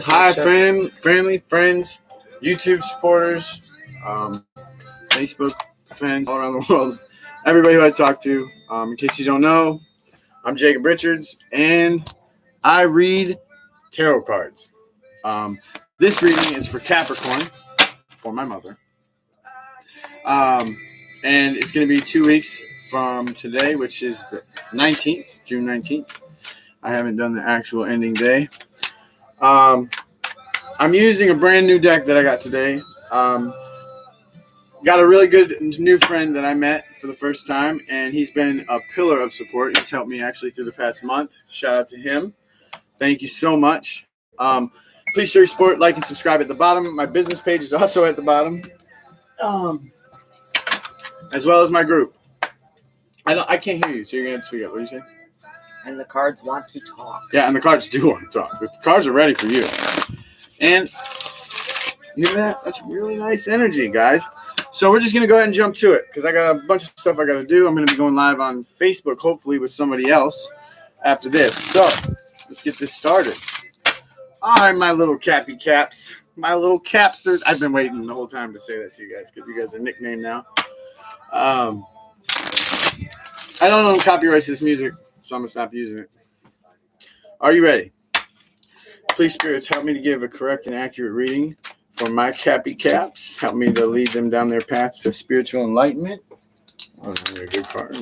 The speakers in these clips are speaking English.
Hi, family, friends, YouTube supporters, Facebook fans all around the world, everybody who I talk to. In case you don't know, I'm Jacob Richards, and I read tarot cards. This reading is for Capricorn, for my mother. And it's going to be 2 weeks from today, which is the 19th, June 19th. I haven't done the actual ending day. I'm using a brand new deck that I got today. Got a really good new friend that I met for the first time, and he's been a pillar of support. He's helped me actually through the past month. Shout out to him. Thank you so much. Please show your support, like, and subscribe at the bottom. My business page is also at the bottom, as well as my group. I can't hear you, so you're going to have to speak up. What are you saying? And the cards want to talk. Yeah, and the cards do want to talk. The cards are ready for you. And you hear that? That's really nice energy, guys. So we're just going to go ahead and jump to it because I got a bunch of stuff I got to do. I'm going to be going live on Facebook, hopefully with somebody else after this. So let's get this started. All right, my little cappy caps. My little capsters. I've been waiting the whole time to say that to you guys because you guys are nicknamed now. I don't own copyrights to this music, so I'm going to stop using it. Are you ready? Please, spirits, help me to give a correct and accurate reading for my cappy caps. Help me to lead them down their path to spiritual enlightenment. Oh, a good card.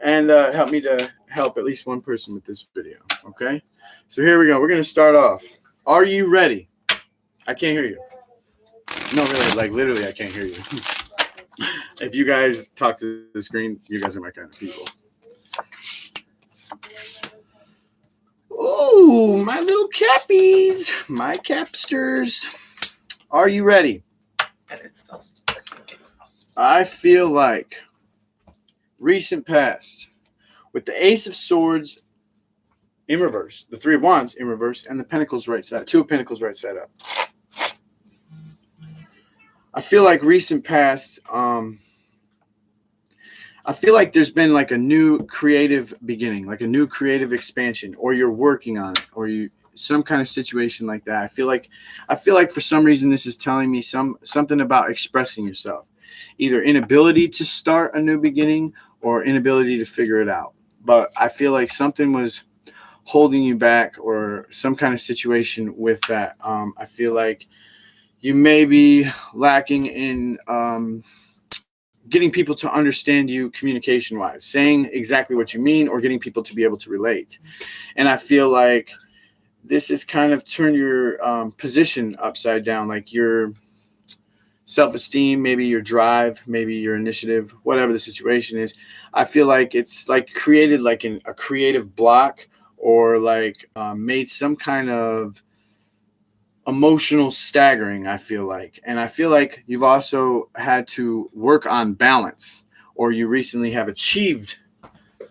And help me to help at least one person with this video. Okay? So here we go. We're going to start off. Are you ready? I can't hear you. No, really, like literally I can't hear you. If you guys talk to the screen, you guys are my kind of people. Oh, my little cappies, my capsters. Are you ready? I feel like recent past with the Ace of Swords in reverse, the Three of Wands in reverse, and the Pentacles right side, Two of Pentacles right side up. I feel like recent past, I feel like there's been like a new creative beginning, like a new creative expansion, or you're working on it, or you some kind of situation like that. I feel like for some reason this is telling me something about expressing yourself, either inability to start a new beginning or inability to figure it out. But I feel like something was holding you back, or some kind of situation with that. I feel like you may be lacking in getting people to understand you communication-wise, saying exactly what you mean, or getting people to be able to relate. And I feel like this has kind of turned your position upside down, like your self-esteem, maybe your drive, maybe your initiative, whatever the situation is. I feel like it's like created like a creative block, or like made some kind of emotional staggering, I feel like. And I feel like you've also had to work on balance, or you recently have achieved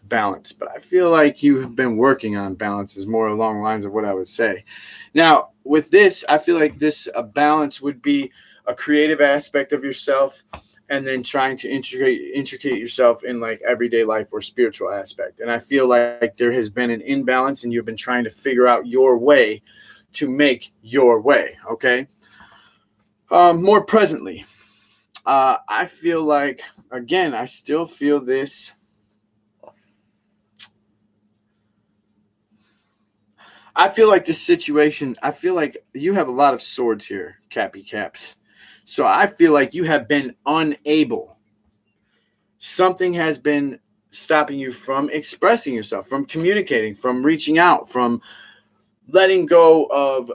balance. But I feel like you have been working on balance is more along the lines of what I would say. Now, with this, I feel like this balance would be a creative aspect of yourself, and then trying to intricate yourself in like everyday life or spiritual aspect. And I feel like there has been an imbalance, and you've been trying to figure out your way to make your way, okay? More presently, I feel like, again, I still feel this. I feel like this situation, I feel like you have a lot of swords here, Cappy Caps. So I feel like you have been unable. Something has been stopping you from expressing yourself, from communicating, from reaching out, from letting go of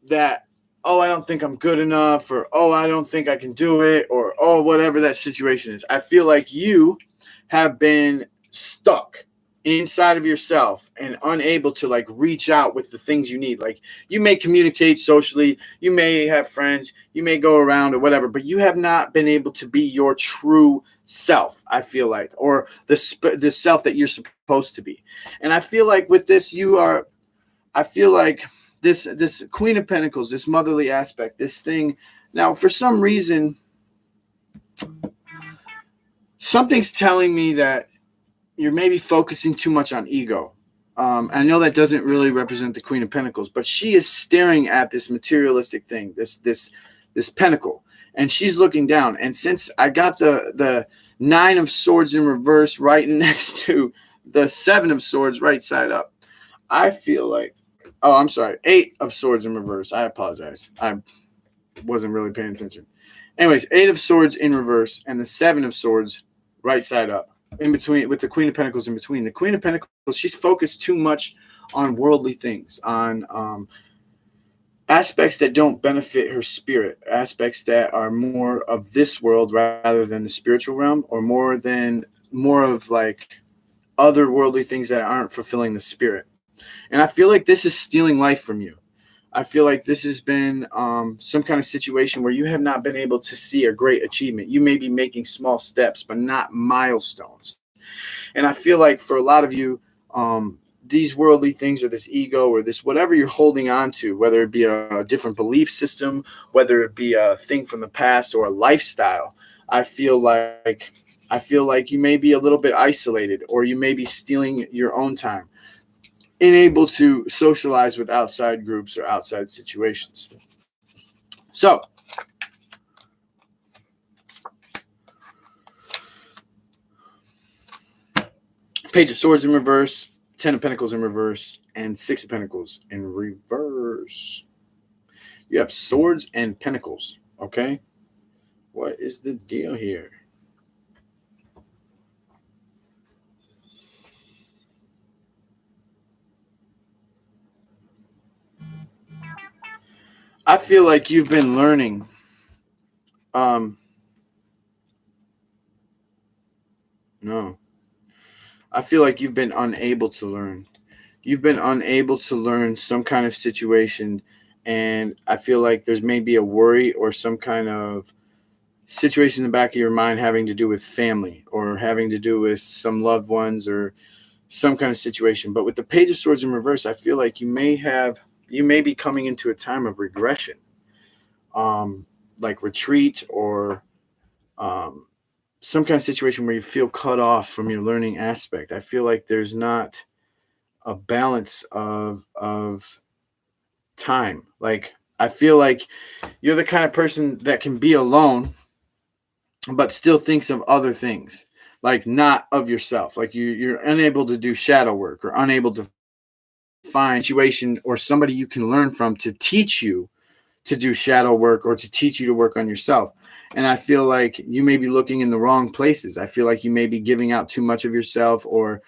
that, oh, I don't think I'm good enough, or oh, I don't think I can do it, or oh, whatever that situation is. I feel like you have been stuck inside of yourself and unable to like reach out with the things you need. Like, you may communicate socially, you may have friends, you may go around or whatever, but you have not been able to be your true self, I feel like, or the self that you're supposed to be. And I feel like with this, I feel like this Queen of Pentacles, this motherly aspect, this thing. Now, for some reason, something's telling me that you're maybe focusing too much on ego. I know that doesn't really represent the Queen of Pentacles, but she is staring at this materialistic thing, this pentacle, and she's looking down. And since I got the Nine of Swords in reverse right next to the Seven of Swords right side up, I feel like, oh, I'm sorry, Eight of Swords in reverse. I apologize. I wasn't really paying attention. Anyways, Eight of Swords in reverse and the Seven of Swords right side up. In between, with the Queen of Pentacles in between. The Queen of Pentacles, she's focused too much on worldly things, on aspects that don't benefit her spirit, aspects that are more of this world rather than the spiritual realm, or more of like other worldly things that aren't fulfilling the spirit. And I feel like this is stealing life from you. I feel like this has been some kind of situation where you have not been able to see a great achievement. You may be making small steps, but not milestones. And I feel like for a lot of you, these worldly things or this ego or this whatever you're holding on to, whether it be a different belief system, whether it be a thing from the past or a lifestyle, I feel like you may be a little bit isolated, or you may be stealing your own time, unable to socialize with outside groups or outside situations. So, Page of Swords in reverse, Ten of Pentacles in reverse, and Six of Pentacles in reverse. You have Swords and Pentacles, okay? What is the deal here? I feel like you've been learning. No. I feel like you've been unable to learn. You've been unable to learn some kind of situation, and I feel like there's maybe a worry or some kind of situation in the back of your mind having to do with family or having to do with some loved ones or some kind of situation. But with the Page of Swords in reverse, I feel like you may be coming into a time of regression, like retreat or some kind of situation where you feel cut off from your learning aspect. I feel like there's not a balance of time. Like, I feel like you're the kind of person that can be alone but still thinks of other things, like not of yourself. Like you're unable to do shadow work or unable to find a situation or somebody you can learn from to teach you to do shadow work or to teach you to work on yourself. And I feel like you may be looking in the wrong places. I feel like you may be giving out too much of yourself or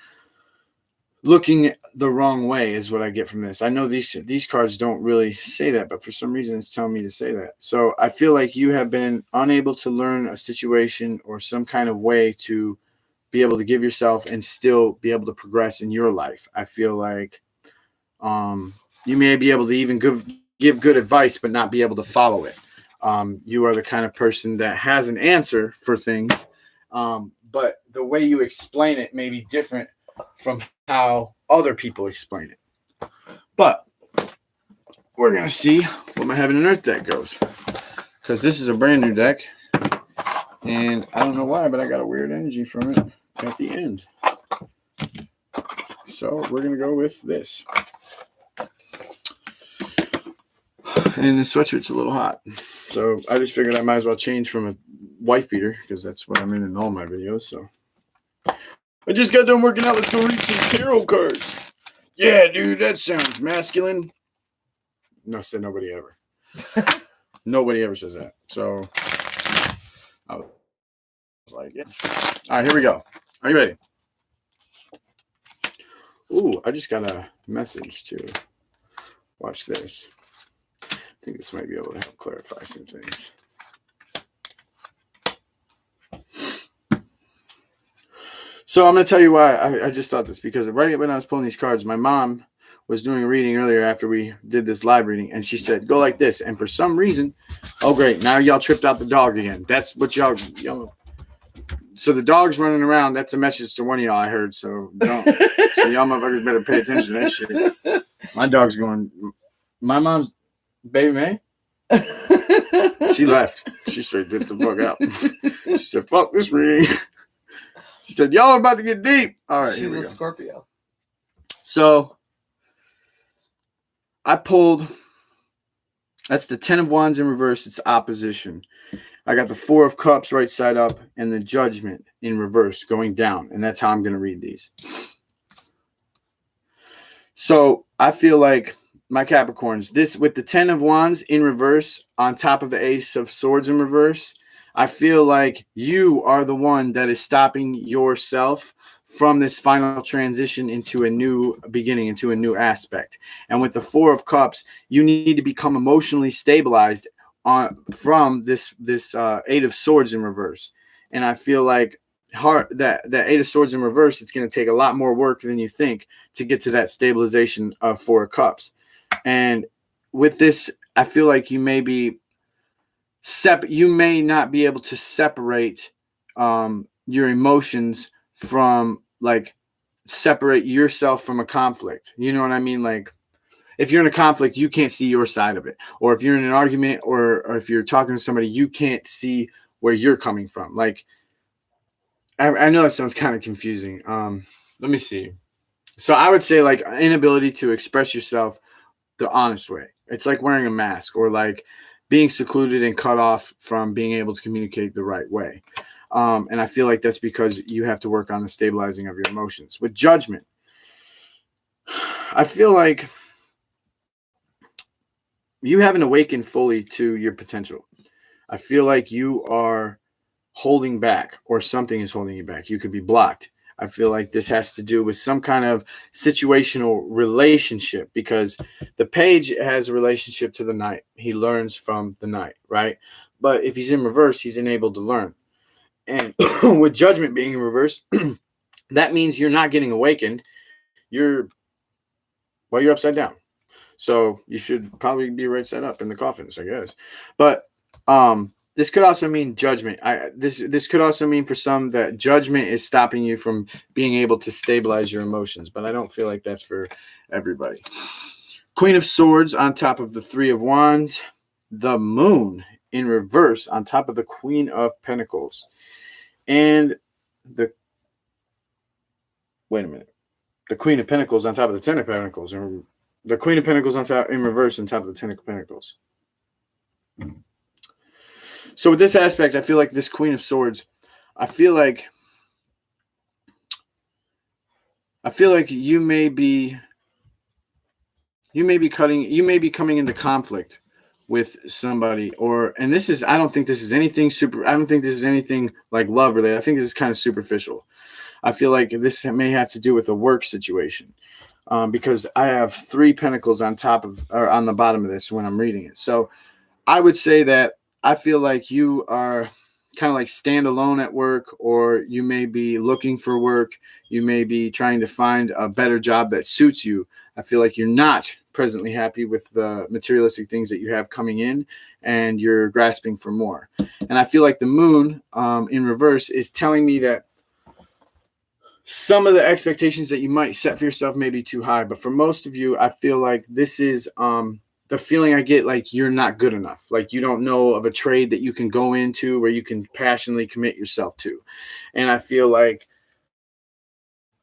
looking the wrong way is what I get from this. I know these cards don't really say that, but for some reason it's telling me to say that. So I feel like you have been unable to learn a situation or some kind of way to be able to give yourself and still be able to progress in your life. I feel like you may be able to even give good advice, but not be able to follow it. You are the kind of person that has an answer for things, but the way you explain it may be different from how other people explain it. But we're going to see what my Heaven and Earth deck goes, because this is a brand new deck, and I don't know why, but I got a weird energy from it at the end. So we're going to go with this. And the sweatshirt's a little hot, so I just figured I might as well change from a wife beater, because that's what I'm in all my videos. So I just got done working out. Let's go read some tarot cards. Yeah, dude, that sounds masculine. No, said nobody ever. Nobody ever says that. So I was like, yeah. All right, here we go. Are you ready? Ooh, I just got a message too. Watch this. I think this might be able to help clarify some things. So I'm going to tell you why I just thought this, because right when I was pulling these cards, my mom was doing a reading earlier after we did this live reading, and she said, go like this. And for some reason, oh, great, now y'all tripped out the dog again. That's what y'all. So the dog's running around. That's a message to one of y'all, I heard. So don't. So y'all motherfuckers better pay attention to that shit. My dog's going, my mom's baby May. She left. She said, get the fuck out. She said, fuck this reading. She said, y'all are about to get deep. All right, She's here we a go. Scorpio. So I pulled, that's the 10 of Wands in reverse. It's opposition. I got the 4 of Cups right side up and the Judgment in reverse going down. And that's how I'm going to read these. So I feel like my Capricorns, this with the 10 of Wands in reverse on top of the Ace of Swords in reverse, I feel like you are the one that is stopping yourself from this final transition into a new beginning, into a new aspect. And with the 4 of Cups, you need to become emotionally stabilized from this 8 of Swords in reverse. And I feel like that 8 of Swords in reverse, it's going to take a lot more work than you think to get to that stabilization of 4 of Cups. And with this, I feel like you may be you may not be able to separate your emotions from, like, separate yourself from a conflict. You know what I mean? Like, if you're in a conflict, you can't see your side of it. Or if you're in an argument or if you're talking to somebody, you can't see where you're coming from. Like, I know that sounds kind of confusing. Let me see. So I would say, like, inability to express yourself the honest way. It's like wearing a mask, or like being secluded and cut off from being able to communicate the right way. And I feel like that's because you have to work on the stabilizing of your emotions. With Judgment, I feel like you haven't awakened fully to your potential. I feel like you are holding back, or something is holding you back. You could be blocked. I feel like this has to do with some kind of situational relationship, because the Page has a relationship to the Knight. He learns from the Knight, right? But if he's in reverse, he's unable to learn. And with Judgment being in reverse, that means you're not getting awakened. You're upside down. So you should probably be right side up in the coffins, I guess. But this could also mean judgment. This could also mean for some that judgment is stopping you from being able to stabilize your emotions, but I don't feel like that's for everybody. Queen of Swords on top of the 3 of Wands, the Moon in reverse on top of the Queen of Pentacles, and the Queen of Pentacles on top of the 10 of Pentacles, and the Queen of Pentacles on top in reverse on top of the 10 of Pentacles. So with this aspect, I feel like this Queen of Swords, I feel like you may be coming into conflict with somebody, and this is, I don't think this is anything like love related. I think this is kind of superficial. I feel like this may have to do with a work situation, because I have 3 pentacles on the bottom of this when I'm reading it. So I would say that I feel like you are kind of like stand alone at work, or you may be looking for work. You may be trying to find a better job that suits you. I feel like you're not presently happy with the materialistic things that you have coming in, and you're grasping for more. And I feel like the Moon in reverse is telling me that some of the expectations that you might set for yourself may be too high. But for most of you, I feel like this is the feeling I get, like you're not good enough. Like you don't know of a trade that you can go into where you can passionately commit yourself to. And I feel like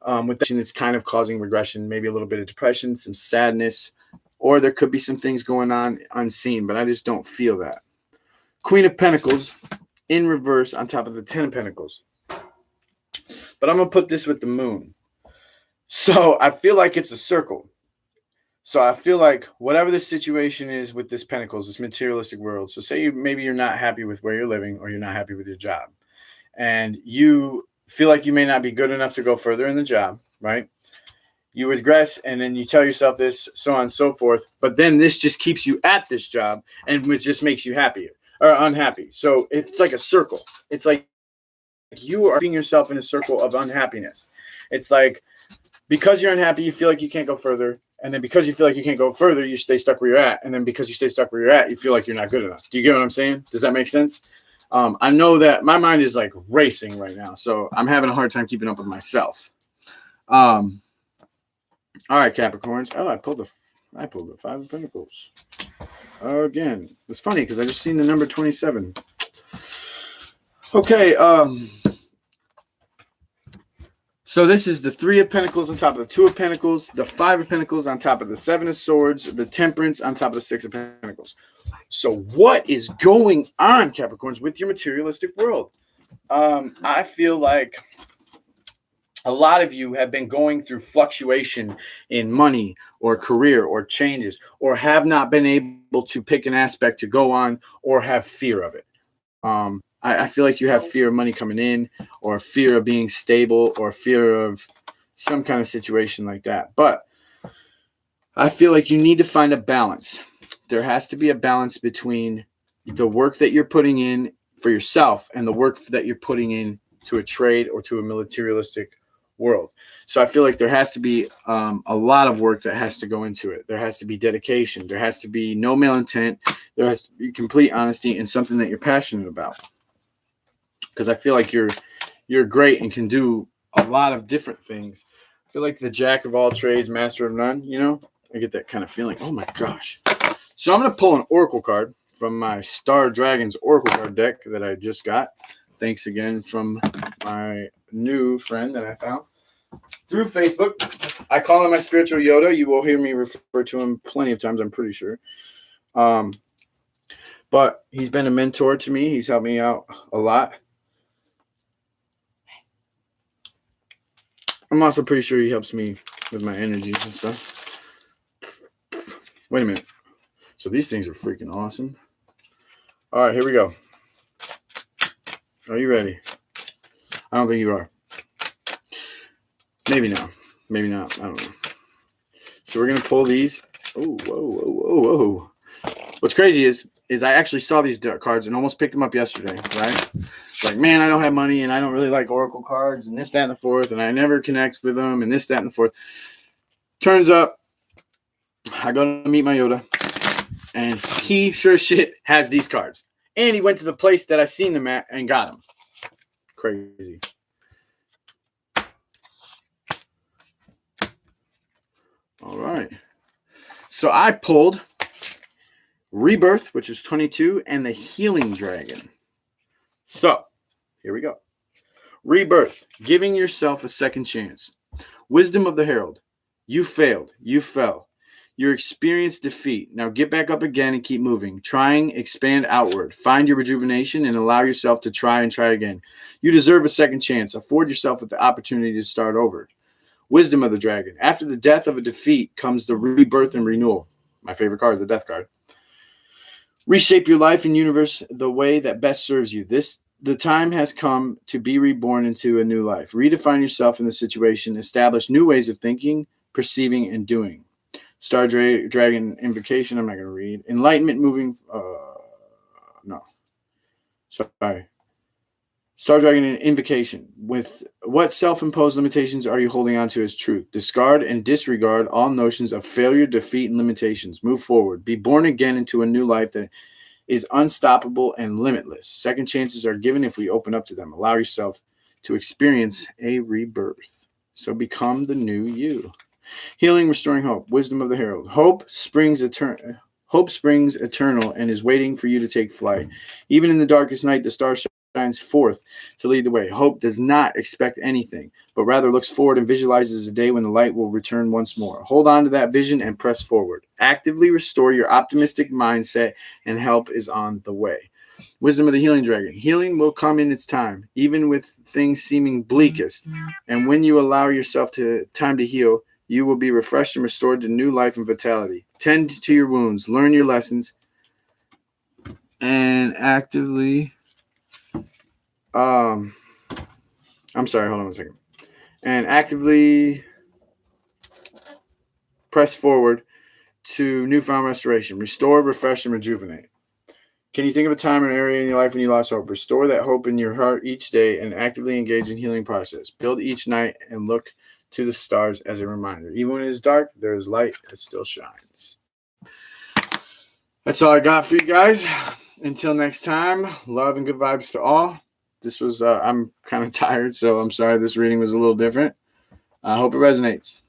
with that, it's kind of causing regression, maybe a little bit of depression, some sadness, or there could be some things going on unseen, but I just don't feel that. Queen of Pentacles in reverse on top of the 10 of Pentacles. But I'm going to put this with the Moon. So I feel like it's a circle. So I feel like whatever the situation is with this Pentacles, this materialistic world. So say maybe you're not happy with where you're living, or you're not happy with your job, and you feel like you may not be good enough to go further in the job, right? You regress, and then you tell yourself this, so on and so forth. But then this just keeps you at this job, and it just makes you happier or unhappy. So it's like a circle. It's like you are being yourself in a circle of unhappiness. It's like, because you're unhappy, you feel like you can't go further. And then because you feel like you can't go further, you stay stuck where you're at. And then because you stay stuck where you're at, you feel like you're not good enough. Do you get what I'm saying? Does that make sense? I know that my mind is like racing right now, so I'm having a hard time keeping up with myself. All right, Capricorns. Oh, I pulled the 5 of Pentacles. Again, it's funny because I just seen the number 27. Okay, So this is the Three of Pentacles on top of the Two of Pentacles, the Five of Pentacles on top of the Seven of Swords, the Temperance on top of the Six of Pentacles. So what is going on, Capricorns, with your materialistic world? I feel like a lot of you have been going through fluctuation in money or career or changes, or have not been able to pick an aspect to go on, or have fear of it. I feel like you have fear of money coming in, or fear of being stable, or fear of some kind of situation like that. But I feel like you need to find a balance. There has to be a balance between the work that you're putting in for yourself and the work that you're putting in to a trade or to a materialistic world. So I feel like there has to be a lot of work that has to go into it. There has to be dedication. There has to be no malintent. There has to be complete honesty and something that you're passionate about. Because I feel like you're great and can do a lot of different things. I feel like the jack of all trades, master of none, you know? I get that kind of feeling. Oh my gosh. So I'm going to pull an oracle card from my Star Dragons oracle card deck that I just got. Thanks again from my new friend that I found through Facebook. I call him my spiritual Yoda. You will hear me refer to him plenty of times, I'm pretty sure. But he's been a mentor to me. He's helped me out a lot. I'm also pretty sure he helps me with my energies and stuff. Wait a minute. So these things are freaking awesome. All right, here we go. Are you ready? I don't think you are. Maybe not. Maybe not. I don't know. So we're going to pull these. Oh, whoa. What's crazy is I actually saw these cards and almost picked them up yesterday, right? Like, man, I don't have money and I don't really like oracle cards and this, that, and the fourth, and I never connect with them and this, that, and the fourth. Turns up, I go to meet my Yoda, and he sure as shit has these cards. And he went to the place that I seen them at and got them. Crazy. All right. So I pulled Rebirth, which is 22, and the Healing Dragon. So here we go. Rebirth, giving yourself a second chance. Wisdom of the Herald. You failed. You fell. You experienced defeat. Now get back up again and keep moving. Trying, expand outward. Find your rejuvenation and allow yourself to try and try again. You deserve a second chance. Afford yourself with the opportunity to start over. Wisdom of the Dragon. After the death of a defeat comes the rebirth and renewal. My favorite card, the death card. Reshape your life and universe the way that best serves you. The time has come to be reborn into a new life. Redefine yourself in the situation. Establish new ways of thinking, perceiving, and doing. Star Dragon Invocation. I'm not going to read. Enlightenment moving. No. Sorry. Star Dragon Invocation. With what self-imposed limitations are you holding on to as truth? Discard and disregard all notions of failure, defeat, and limitations. Move forward. Be born again into a new life that is unstoppable and limitless. Second chances are given if we open up to them. Allow yourself to experience a rebirth. So become the new you. Healing, restoring hope. Wisdom of the Herald. Hope springs eternal and is waiting for you to take flight. Even in the darkest night, the star shines forth to lead the way. Hope does not expect anything, but rather looks forward and visualizes a day when the light will return once more. Hold on to that vision and press forward. Actively restore your optimistic mindset, and help is on the way. Wisdom of the Healing Dragon. Healing will come in its time, even with things seeming bleakest. And when you allow yourself time to heal, you will be refreshed and restored to new life and vitality. Tend to your wounds, learn your lessons, and actively I'm sorry, hold on one second. And actively press forward to newfound restoration. Restore, refresh, and rejuvenate. Can you think of a time or area in your life when you lost hope? Restore that hope in your heart each day and actively engage in healing process. Build each night and look to the stars as a reminder. Even when it is dark, there is light that still shines. That's all I got for you guys. Until next time, love and good vibes to all. This was, I'm kind of tired, so I'm sorry this reading was a little different. I hope it resonates.